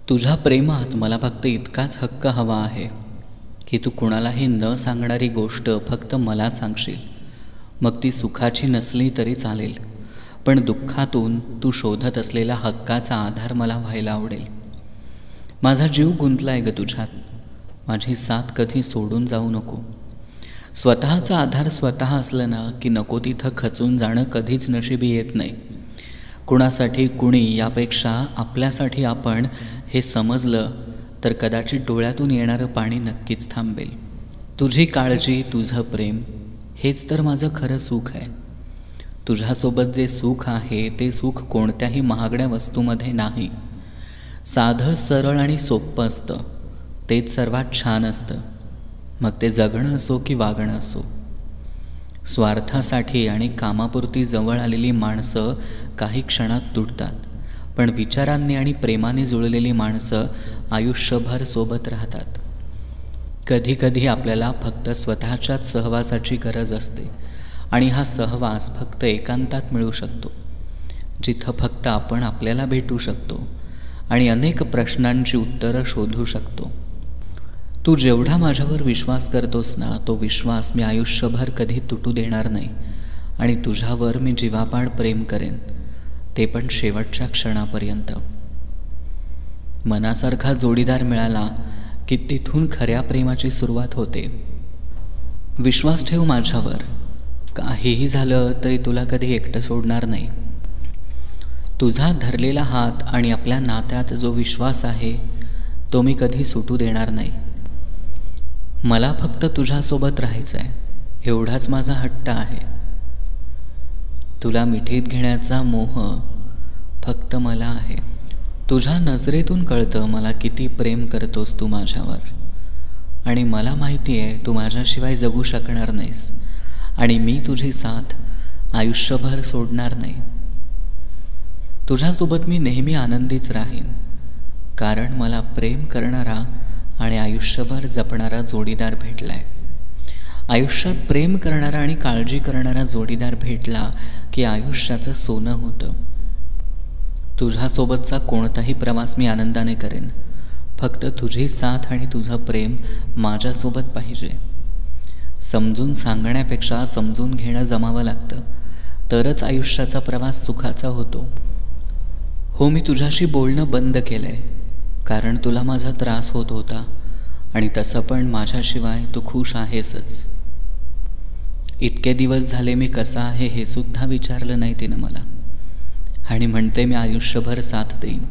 तुझ्या प्रेमात मला फक्त इतकाच हक्क हवा आहे की तू कुणालाही न सांगणारी गोष्ट फक्त मला सांगशील. मग ती सुखाची नसली तरी चालेल, पण दुःखातून तू शोधत असलेला हक्काचा आधार मला व्हायला आवडेल. माझा जीव गुंतलाय ग तुझ्यात. माझी साथ कधी सोडून जाऊ नको. स्वतःचा आधार स्वतः असलं ना की नको तिथं खचून जाणं कधीच नशिबी येत नाही. कुणासाठी कुणी यापेक्षा आपल्यासाठी आपण हे समजलं तर कदाचित डोळ्यातून येणारं पाणी नक्कीच थांबेल. तुझी काळजी, तुझं प्रेम हेच तर माझं खरं सुख आहे. तुझ्यासोबत जे सुख आहे ते सुख कोणत्याही महागड्या वस्तूमध्ये नाही. साधं सरळ आणि सोपं असतं, तेच सर्वात छान असतं. मग ते जगणं असो की वागणं असो. स्वार्थासाठी आणि कामापुरती जवळ आलेली माणसं काही क्षणात तुटतात, पण विचारांनी आणि प्रेमाने जुळलेली माणसं आयुष्यभर सोबत राहतात. कधीकधी आपल्याला फक्त स्वतःच्याच सहवासाची गरज असते, आणि हा सहवास फक्त एकांतात मिळू शकतो, जिथं फक्त आपण आपल्याला भेटू शकतो आणि अनेक प्रश्नांची उत्तरं शोधू शकतो. तू जेवढा माझ्यावर विश्वास करतोस ना, तो विश्वास मी आयुष्यभर कधी तुटू देणार नाही. आणि तुझ्यावर मी जीवापाड प्रेम करेन, ते पण शेवटच्या क्षणापर्यंत. मनासारखा जोडीदार मिळाला की तिथून खऱ्या प्रेमाची सुरुवात होते. विश्वास ठेव माझ्यावर. काहीही झालं तरी तुला कधी एकटं सोडणार नाही. तुझा धरलेला हात आणि आपल्या नात्यात जो विश्वास आहे तो मी कधी सुटू देणार नाही. मला फक्त तुझ्यासोबत राहायचं आहे, एवढाच माझा हट्ट आहे. तुला मिठीत घेण्याचा मोह फक्त मला आहे. तुझ्या नजरेतून कळतं मला किती प्रेम करतोस तू माझ्यावर. आणि मला माहिती आहे तू माझ्याशिवाय जगू शकणार नाहीस, आणि मी तुझी साथ आयुष्यभर सोडणार नाही. तुझ्यासोबत मी नेहमी आनंदीच राहीन, कारण मला प्रेम करणारा आणि आयुष्यभर जपणारा जोडीदार भेटलाय. आयुष्यात प्रेम करणारा आणि काळजी करणारा जोडीदार भेटला की आयुष्याचं सोनं होतं. तुझ्यासोबतचा कोणताही प्रवास मी आनंदाने करेन, फक्त तुझी साथ आणि तुझं प्रेम माझ्यासोबत पाहिजे. समजून सांगण्यापेक्षा समजून घेणं जमावं लागतं, तरच आयुष्याचा प्रवास सुखाचा होतो. हो, मी तुझ्याशी बोलणं बंद केलं आहे, कारण तुला माझा त्रास होत होता, आणि तसं पण माझ्याशिवाय तू खुश आहेसच. इतके दिवस झाले मी कसा आहे हे सुद्धा विचारलं नाही तिनं मला, आणि म्हणते मी आयुष्यभर साथ देईन.